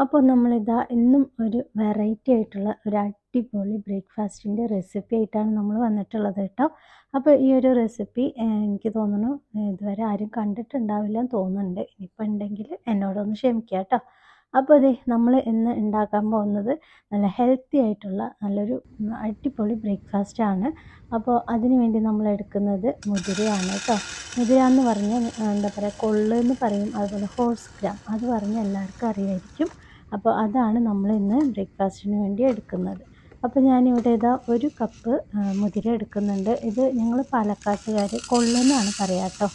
അപ്പോൾ നമ്മളിതാ ഇന്നും ഒരു വെറൈറ്റി ആയിട്ടുള്ള ഒരു അടിപൊളി ബ്രേക്ക്ഫാസ്റ്റിൻ്റെ റെസിപ്പി ആയിട്ടാണ് നമ്മൾ വന്നിട്ടുള്ളത് കേട്ടോ. അപ്പോൾ ഈ ഒരു റെസിപ്പി എനിക്ക് തോന്നുന്നു ഇതുവരെ ആരും കണ്ടിട്ടുണ്ടാവില്ല എന്ന് തോന്നുന്നുണ്ട്. ഇനിയിപ്പോൾ ഉണ്ടെങ്കിൽ എന്നോടൊന്ന് ക്ഷമിക്കുക കേട്ടോ. അപ്പോൾ അതെ നമ്മൾ ഇന്ന് ഉണ്ടാക്കാൻ പോകുന്നത് നല്ല ഹെൽത്തി ആയിട്ടുള്ള നല്ലൊരു അടിപൊളി ബ്രേക്ക്ഫാസ്റ്റാണ്. അപ്പോൾ അതിന് വേണ്ടി നമ്മൾ എടുക്കുന്നത് മുതിരയാണ് കേട്ടോ. മുതിര എന്ന് പറഞ്ഞാൽ എന്താ പറയുക, കൊള്ള് എന്ന് പറയും, അതുപോലെ ഹോഴ്സ് ഗ്രാം അത് പറഞ്ഞാൽ എല്ലാവർക്കും അറിയായിരിക്കും. അപ്പോൾ അതാണ് നമ്മൾ ഇന്ന് ബ്രേക്ക്ഫാസ്റ്റിന് വേണ്ടി എടുക്കുന്നത്. അപ്പോൾ ഞാനിവിടെ ഇതാ 1 കപ്പ് മുതിര എടുക്കുന്നുണ്ട്. ഇത് ഞങ്ങൾ പാലക്കാട്ടുകാർ കൊള്ളുന്നാണ് പറയുക കേട്ടോ.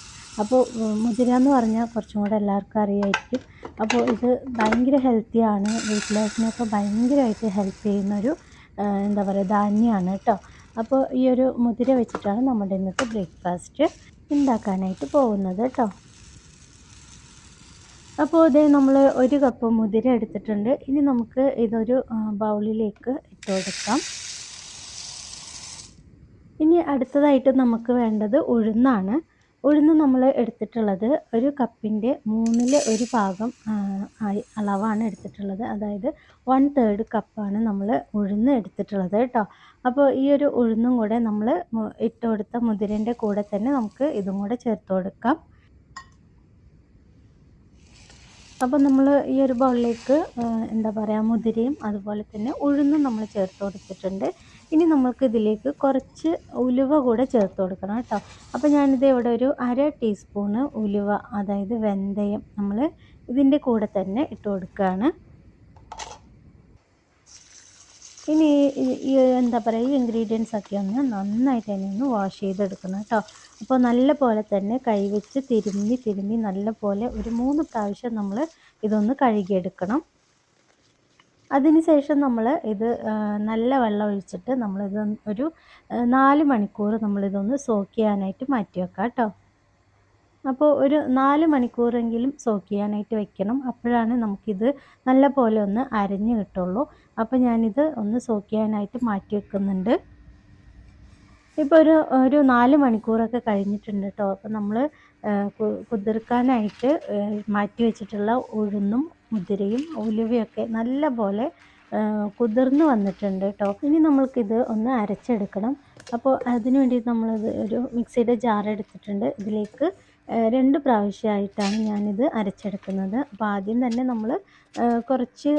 അപ്പോൾ മുതിര എന്ന് പറഞ്ഞാൽ കുറച്ചും കൂടെ എല്ലാവർക്കും അറിയായിരിക്കും. അപ്പോൾ ഇത് ഭയങ്കര ഹെൽത്തിയാണ്, വെയിറ്റ് ലോസിനൊക്കെ ഭയങ്കരമായിട്ട് ഹെൽപ്പ് ചെയ്യുന്നൊരു എന്താ പറയുക ധാന്യമാണ് കേട്ടോ. അപ്പോൾ ഈ ഒരു മുതിര വെച്ചിട്ടാണ് നമ്മുടെ ഇന്നത്തെ ബ്രേക്ക്ഫാസ്റ്റ് ഉണ്ടാക്കാനായിട്ട് പോകുന്നത് കേട്ടോ. അപ്പോൾ ഇതേ നമ്മൾ 1 കപ്പ് മുതിര എടുത്തിട്ടുണ്ട്. ഇനി നമുക്ക് ഇതൊരു ബൗളിലേക്ക് ഇട്ട് കൊടുക്കാം. ഇനി അടുത്തതായിട്ട് നമുക്ക് വേണ്ടത് ഉഴുന്നാണ്. ഉഴുന്ന് നമ്മൾ എടുത്തിട്ടുള്ളത് 1 കപ്പിൻ്റെ 1/3 ഭാഗം അളവാണ് എടുത്തിട്ടുള്ളത്. അതായത് 1/3 കപ്പാണ് നമ്മൾ ഉഴുന്ന് എടുത്തിട്ടുള്ളത് കേട്ടോ. അപ്പോൾ ഈ ഒരു ഉഴുന്നും കൂടെ നമ്മൾ ഇട്ട് കൊടുത്ത മുതിരൻ്റെ കൂടെ തന്നെ നമുക്ക് ഇതും കൂടെ ചേർത്ത് കൊടുക്കാം. അപ്പോൾ നമ്മൾ ഈ ഒരു ബൗളിലേക്ക് എന്താ പറയുക മുതിരയും അതുപോലെ തന്നെ ഉഴുന്നും നമ്മൾ ചേർത്ത് കൊടുത്തിട്ടുണ്ട്. ഇനി നമ്മൾക്ക് ഇതിലേക്ക് കുറച്ച് ഉലുവ കൂടെ ചേർത്ത് കൊടുക്കണം കേട്ടോ. അപ്പോൾ ഞാനിത് ഇവിടെ ഒരു 1/2 ടീസ്പൂണ് ഉലുവ, അതായത് വെന്തയം, നമ്മൾ ഇതിൻ്റെ കൂടെ തന്നെ ഇട്ട് കൊടുക്കുകയാണ്. ഇനി ഈ എന്താ പറയുക ഈ ഇൻഗ്രീഡിയൻസ് ഒക്കെ ഒന്ന് നന്നായിട്ട് തന്നെ ഒന്ന് വാഷ് ചെയ്തെടുക്കണം കേട്ടോ. അപ്പോൾ നല്ല പോലെ തന്നെ കൈവച്ച് തിരുമ്മി നല്ല പോലെ ഒരു 3 പ്രാവശ്യം നമ്മൾ ഇതൊന്ന് കഴുകിയെടുക്കണം. അതിനുശേഷം നമ്മൾ ഇത് നല്ല വെള്ളം ഒഴിച്ചിട്ട് നമ്മളിത് ഒരു 4 മണിക്കൂർ നമ്മളിതൊന്ന് സോക്ക് ചെയ്യാനായിട്ട് മാറ്റി വെക്കാം കേട്ടോ. അപ്പോൾ ഒരു 4 മണിക്കൂറെങ്കിലും സോക്ക് ചെയ്യാനായിട്ട് വെക്കണം. അപ്പോഴാണ് നമുക്കിത് നല്ല പോലെ ഒന്ന് അരഞ്ഞ് കിട്ടുള്ളൂ. അപ്പോൾ ഞാനിത് ഒന്ന് സോക്ക് ചെയ്യാനായിട്ട് മാറ്റി വെക്കുന്നുണ്ട്. ഇപ്പോൾ ഒരു 4 മണിക്കൂറൊക്കെ കഴിഞ്ഞിട്ടുണ്ട് കേട്ടോ. അപ്പോൾ നമ്മൾ കുതിർക്കാനായിട്ട് മാറ്റി വെച്ചിട്ടുള്ള ഉഴുന്നും മുതിരയും ഉലുവയൊക്കെ നല്ല പോലെ കുതിർന്ന് വന്നിട്ടുണ്ട് കേട്ടോ. ഇനി നമ്മൾക്കിത് ഒന്ന് അരച്ചെടുക്കണം. അപ്പോൾ അതിന് വേണ്ടി നമ്മളത് ഒരു മിക്സിയുടെ ജാർ എടുത്തിട്ടുണ്ട്. ഇതിലേക്ക് 2 പ്രാവശ്യമായിട്ടാണ് ഞാനിത് അരച്ചെടുക്കുന്നത്. അപ്പോൾ ആദ്യം തന്നെ നമ്മൾ കുറച്ച്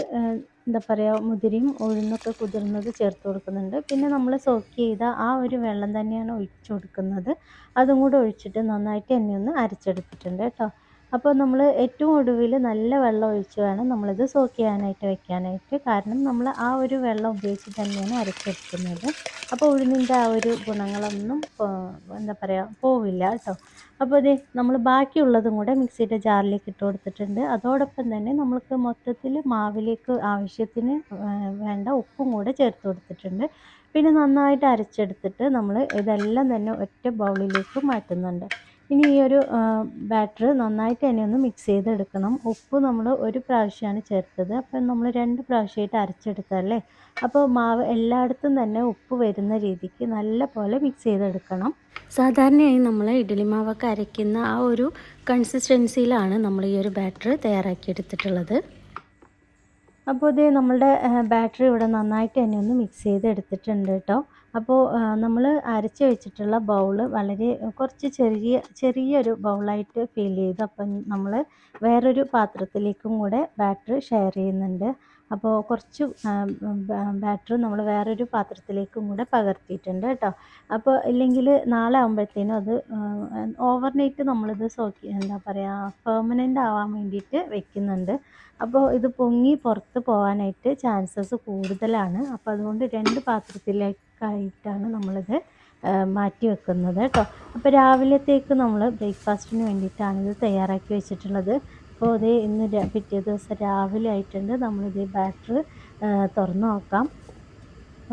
എന്താ പറയുക മുതിരയും ഉഴുന്നൊക്കെ കുതിർന്നത് ചേർത്ത് കൊടുക്കുന്നുണ്ട്. പിന്നെ നമ്മൾ സോക്ക് ചെയ്ത ആ ഒരു വെള്ളം തന്നെയാണ് ഒഴിച്ചു കൊടുക്കുന്നത്. അതും കൂടെ ഒഴിച്ചിട്ട് നന്നായിട്ട് എന്നെ ഒന്ന് അരച്ചെടുത്തിട്ടുണ്ട് കേട്ടോ. അപ്പോൾ നമ്മൾ ഏറ്റവും ഒടുവിൽ നല്ല വെള്ളം ഒഴിച്ച് വേണം നമ്മളിത് സോക്ക് ചെയ്യാനായിട്ട് വെക്കാനായിട്ട്. കാരണം നമ്മൾ ആ ഒരു വെള്ളം ഉപയോഗിച്ച് തന്നെയാണ് അരച്ചെടുക്കുന്നത്. അപ്പോൾ ഉഴുന്നിൻ്റെ ആ ഒരു ഗുണങ്ങളൊന്നും എന്താ പറയുക പോവില്ല കേട്ടോ. അപ്പോൾ ഇത് നമ്മൾ ബാക്കിയുള്ളതും കൂടെ മിക്സിയുടെ ജാറിലേക്ക് ഇട്ട് കൊടുത്തിട്ടുണ്ട്. അതോടൊപ്പം തന്നെ നമ്മൾക്ക് മൊത്തത്തിൽ മാവിലേക്ക് ആവശ്യത്തിന് വേണ്ട ഉപ്പും കൂടെ ചേർത്ത് കൊടുത്തിട്ടുണ്ട്. പിന്നെ നന്നായിട്ട് അരച്ചെടുത്തിട്ട് നമ്മൾ ഇതെല്ലാം തന്നെ ഒറ്റ ബൗളിലേക്ക് മാറ്റുന്നുണ്ട്. ഇനി ഈ ഒരു ബാറ്റർ നന്നായിട്ട് തന്നെ ഒന്ന് മിക്സ് ചെയ്തെടുക്കണം. ഉപ്പ് നമ്മൾ 1 പ്രാവശ്യമാണ് ചേർത്തത്. അപ്പം നമ്മൾ 2 പ്രാവശ്യമായിട്ട് അരച്ചെടുത്തല്ലേ. അപ്പോൾ മാവ് എല്ലായിടത്തും തന്നെ ഉപ്പ് വരുന്ന രീതിക്ക് നല്ല പോലെ മിക്സ് ചെയ്തെടുക്കണം. സാധാരണയായി നമ്മൾ ഇഡ്ഡലി മാവൊക്കെ അരയ്ക്കുന്ന ആ ഒരു കൺസിസ്റ്റൻസിയിലാണ് നമ്മൾ ഈ ഒരു ബാറ്റർ തയ്യാറാക്കിയെടുത്തിട്ടുള്ളത്. അപ്പോൾ ഇത് നമ്മളുടെ ബാറ്ററി ഇവിടെ നന്നായിട്ട് തന്നെ ഒന്ന് മിക്സ് ചെയ്തെടുത്തിട്ടുണ്ട് കേട്ടോ. അപ്പോൾ നമ്മൾ അരച്ച് വെച്ചിട്ടുള്ള ബൗള് വളരെ കുറച്ച് ചെറിയൊരു ബൗളായിട്ട് ഫീൽ ചെയ്തു. അപ്പം നമ്മൾ വേറൊരു പാത്രത്തിലേക്കും കൂടെ ബാറ്റർ ഷെയർ ചെയ്യുന്നുണ്ട്. അപ്പോൾ കുറച്ച് ബാറ്റർ നമ്മൾ വേറൊരു പാത്രത്തിലേക്കും കൂടെ പകർത്തിയിട്ടുണ്ട് കേട്ടോ. അപ്പോൾ ഇല്ലെങ്കിൽ നാളെ ആകുമ്പോഴത്തേനും അത് ഓവർനൈറ്റ് നമ്മളിത് എന്താ പറയുക പെർമനൻ്റ് ആവാൻ വേണ്ടിയിട്ട് വെക്കുന്നുണ്ട്. അപ്പോൾ ഇത് പൊങ്ങി പുറത്ത് പോകാനായിട്ട് ചാൻസസ് കൂടുതലാണ്. അപ്പോൾ അതുകൊണ്ട് 2 പാത്രത്തിലേക്കായിട്ടാണ് നമ്മളിത് മാറ്റി വെക്കുന്നത് കേട്ടോ. അപ്പോൾ രാവിലത്തേക്ക് നമ്മൾ ബ്രേക്ക്ഫാസ്റ്റിന് വേണ്ടിയിട്ടാണിത് തയ്യാറാക്കി വെച്ചിട്ടുള്ളത്. അപ്പോൾ ഇത് ഇന്ന് പിറ്റേ ദിവസം രാവിലെ ആയിട്ടുണ്ട്. നമ്മളിത് ബാറ്റർ തുറന്ന് നോക്കാം.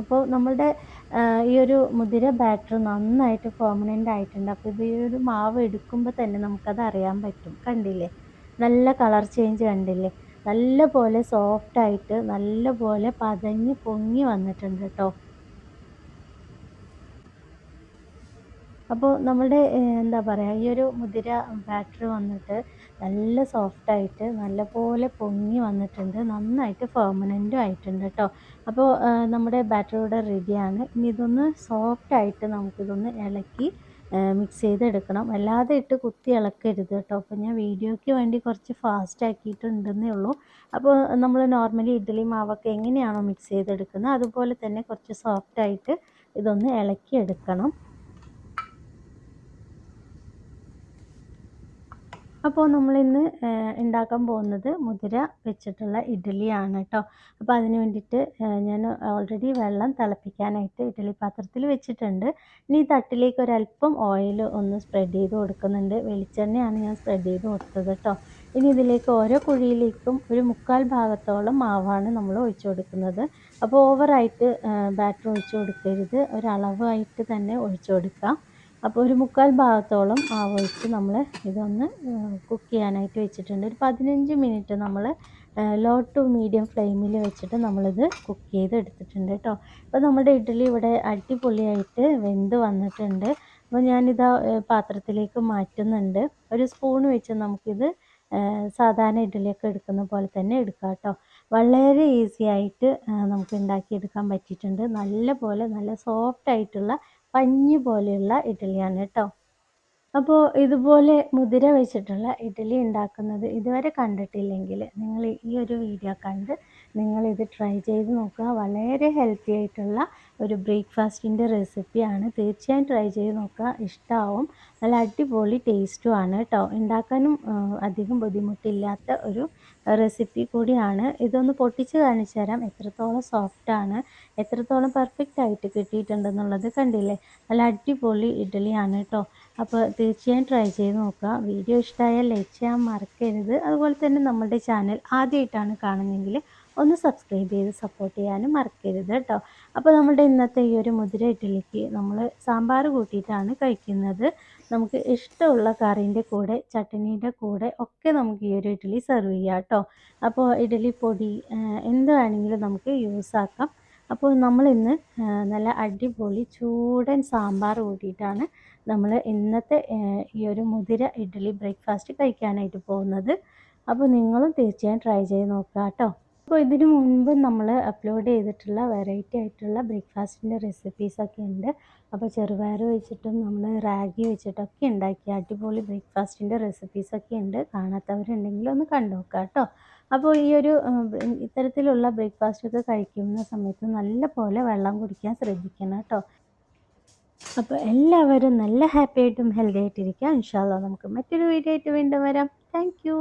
അപ്പോൾ നമ്മളുടെ ഈ ഒരു മുതിര ബാറ്റർ നന്നായിട്ട് പെർമനൻ്റ് ആയിട്ടുണ്ട്. അപ്പോൾ ഇത് ഈ ഒരു മാവ് എടുക്കുമ്പോൾ തന്നെ നമുക്കത് അറിയാൻ പറ്റും. കണ്ടില്ലേ, നല്ല കളർ ചേഞ്ച് കണ്ടില്ലേ, നല്ല പോലെ സോഫ്റ്റായിട്ട് നല്ല പോലെ പതഞ്ഞ് പൊങ്ങി വന്നിട്ടുണ്ട് കേട്ടോ. അപ്പോൾ നമ്മുടെ എന്താ പറയുക ഈ ഒരു മുതിര ബാറ്റർ വന്നിട്ട് നല്ല സോഫ്റ്റായിട്ട് നല്ലപോലെ പൊങ്ങി വന്നിട്ടുണ്ട്, നന്നായിട്ട് പെർമനൻറ്റും ആയിട്ടുണ്ട് കേട്ടോ. അപ്പോൾ നമ്മുടെ ബാറ്റർ ഇവിടെ റെഡിയാണ്. ഇനി ഇതൊന്ന് സോഫ്റ്റായിട്ട് നമുക്കിതൊന്ന് ഇളക്കി മിക്സ് ചെയ്തെടുക്കണം. അല്ലാതെ ഇട്ട് കുത്തി ഇളക്കരുത് കേട്ടോ. അപ്പോൾ ഞാൻ വീഡിയോയ്ക്ക് വേണ്ടി കുറച്ച് ഫാസ്റ്റ് ആക്കിയിട്ടുണ്ടെന്നേ ഉള്ളൂ. അപ്പോൾ നമ്മൾ നോർമലി ഇഡ്ഡലി മാവൊക്കെ എങ്ങനെയാണോ മിക്സ് ചെയ്തെടുക്കുന്നത് അതുപോലെ തന്നെ കുറച്ച് സോഫ്റ്റായിട്ട് ഇതൊന്ന് ഇളക്കിയെടുക്കണം. അപ്പോൾ നമ്മളിന്ന് ഉണ്ടാക്കാൻ പോകുന്നത് മുതിര വെച്ചിട്ടുള്ള ഇഡ്ഡലിയാണ് കേട്ടോ. അപ്പോൾ അതിന് വേണ്ടിയിട്ട് ഞാൻ ഓൾറെഡി വെള്ളം തിളപ്പിക്കാനായിട്ട് ഇഡ്ഡലി പാത്രത്തിൽ വെച്ചിട്ടുണ്ട്. ഇനി ഈ തട്ടിലേക്ക് ഒരല്പം ഓയിൽ ഒന്ന് സ്പ്രെഡ് ചെയ്ത് കൊടുക്കുന്നുണ്ട്. വെളിച്ചെണ്ണയാണ് ഞാൻ സ്പ്രെഡ് ചെയ്ത് കൊടുത്തത് കേട്ടോ. ഇനി ഇതിലേക്ക് ഓരോ കുഴിയിലേക്കും ഒരു 1/4 ഭാഗത്തോളം മാവാണ് നമ്മൾ ഒഴിച്ചു കൊടുക്കുന്നത്. അപ്പോൾ ഓവറായിട്ട് ബാറ്റർ ഒഴിച്ചു കൊടുക്കരുത്, ഒരളവായിട്ട് തന്നെ ഒഴിച്ചു കൊടുക്കാം. അപ്പോൾ ഒരു 1/4 ഭാഗത്തോളം ഒഴിച്ച് നമ്മൾ ഇതൊന്ന് കുക്ക് ചെയ്യാനായിട്ട് വെച്ചിട്ടുണ്ട്. ഒരു 15 മിനിറ്റ് നമ്മൾ ലോ ടു മീഡിയം ഫ്ലെയിമിൽ വെച്ചിട്ട് നമ്മളിത് കുക്ക് ചെയ്ത് എടുത്തിട്ടുണ്ട് കേട്ടോ. അപ്പോൾ നമ്മുടെ ഇഡ്ഡലി ഇവിടെ അടിപൊളിയായിട്ട് വെന്ത് വന്നിട്ടുണ്ട്. അപ്പോൾ ഞാനിതാ പാത്രത്തിലേക്ക് മാറ്റുന്നുണ്ട്. ഒരു സ്പൂൺ വെച്ച് നമുക്കിത് സാധാരണ ഇഡ്ഡലിയൊക്കെ എടുക്കുന്ന പോലെ തന്നെ എടുക്കാം കേട്ടോ. വളരെ ഈസി ആയിട്ട് നമുക്ക് ഉണ്ടാക്കിയെടുക്കാൻ പറ്റിയിട്ടുണ്ട്. നല്ല സോഫ്റ്റ് ആയിട്ടുള്ള പഞ്ഞി പോലെയുള്ള ഇഡ്ഡലിയാണ് കേട്ടോ. അപ്പോൾ ഇതുപോലെ മുതിര വെച്ചിട്ടുള്ള ഇഡ്ഡലി ഉണ്ടാക്കുന്നത് ഇതുവരെ കണ്ടിട്ടില്ലെങ്കിൽ നിങ്ങൾ ഈ ഒരു വീഡിയോ കണ്ട് നിങ്ങളിത് ട്രൈ ചെയ്ത് നോക്കുക. വളരെ ഹെൽത്തി ആയിട്ടുള്ള ഒരു ബ്രേക്ക്ഫാസ്റ്റിൻ്റെ റെസിപ്പിയാണ്. തീർച്ചയായും ട്രൈ ചെയ്ത് നോക്കുക, ഇഷ്ടമാവും. നല്ല അടിപൊളി ടേസ്റ്റുമാണ് കേട്ടോ. ഉണ്ടാക്കാനും അധികം ബുദ്ധിമുട്ടില്ലാത്ത ഒരു റെസിപ്പി കൂടിയാണ്. ഇതൊന്ന് പൊട്ടിച്ച് കാണിച്ചു തരാം എത്രത്തോളം സോഫ്റ്റാണ്, എത്രത്തോളം പെർഫെക്റ്റ് ആയിട്ട് കിട്ടിയിട്ടുണ്ടെന്നുള്ളത് കണ്ടില്ലേ. നല്ല അടിപൊളി ഇഡ്ഡലിയാണ് കേട്ടോ. അപ്പോൾ തീർച്ചയായും ട്രൈ ചെയ്ത് നോക്കുക. വീഡിയോ ഇഷ്ടമായാൽ ലൈക്ക് ചെയ്യാൻ മറക്കരുത്. അതുപോലെ തന്നെ നമ്മുടെ ചാനൽ ആദ്യമായിട്ടാണ് കാണുന്നതെങ്കിൽ ഒന്ന് സബ്സ്ക്രൈബ് ചെയ്ത് സപ്പോർട്ട് ചെയ്യാനും മറക്കരുത് കേട്ടോ. അപ്പോൾ നമ്മുടെ ഇന്നത്തെ ഈ ഒരു മുതിര ഇഡ്ഡലിക്ക് നമ്മൾ സാമ്പാർ കൂട്ടിയിട്ടാണ് കഴിക്കുന്നത്. നമുക്ക് ഇഷ്ടമുള്ള കറീൻ്റെ കൂടെ ചട്നീൻ്റെ കൂടെ ഒക്കെ നമുക്ക് ഈ ഒരു ഇഡ്ഡലി സെർവ് ചെയ്യാം കേട്ടോ. അപ്പോൾ ഇഡ്ഡലി പൊടി എന്ത് വേണമെങ്കിലും നമുക്ക് യൂസ് ആക്കാം. അപ്പോൾ നമ്മളിന്ന് നല്ല അടിപൊളി ചൂടൻ സാമ്പാർ കൂട്ടിയിട്ടാണ് നമ്മൾ ഇന്നത്തെ ഈ ഒരു മുതിര ഇഡ്ഡലി ബ്രേക്ക്ഫാസ്റ്റ് കഴിക്കാനായിട്ട് പോകുന്നത്. അപ്പോൾ നിങ്ങളും തീർച്ചയായും ട്രൈ ചെയ്ത് നോക്കുക കേട്ടോ. അപ്പോൾ ഇതിനു മുൻപ് നമ്മൾ അപ്ലോഡ് ചെയ്തിട്ടുള്ള വെറൈറ്റി ആയിട്ടുള്ള ബ്രേക്ക്ഫാസ്റ്റിൻ്റെ റെസിപ്പീസൊക്കെ ഉണ്ട്. അപ്പോൾ ചെറുപയർ വെച്ചിട്ടും നമ്മൾ റാഗി വെച്ചിട്ടൊക്കെ ഉണ്ടാക്കിയ അടിപൊളി ബ്രേക്ക്ഫാസ്റ്റിൻ്റെ റെസിപ്പീസൊക്കെ ഉണ്ട്. കാണാത്തവരുണ്ടെങ്കിൽ ഒന്ന് കണ്ടു നോക്കുക കേട്ടോ. അപ്പോൾ ഈ ഒരു ഇത്തരത്തിലുള്ള ബ്രേക്ക്ഫാസ്റ്റൊക്കെ കഴിക്കുന്ന സമയത്ത് നല്ല പോലെ വെള്ളം കുടിക്കാൻ ശ്രദ്ധിക്കണം കേട്ടോ. അപ്പോൾ എല്ലാവരും നല്ല ഹാപ്പി ആയിട്ടും ഹെൽത്തി ആയിട്ടിരിക്കുക. ഇൻഷാ അല്ലാഹ് നമുക്ക് മറ്റൊരു വീഡിയോ ആയിട്ട് വീണ്ടും വരാം. Thank you.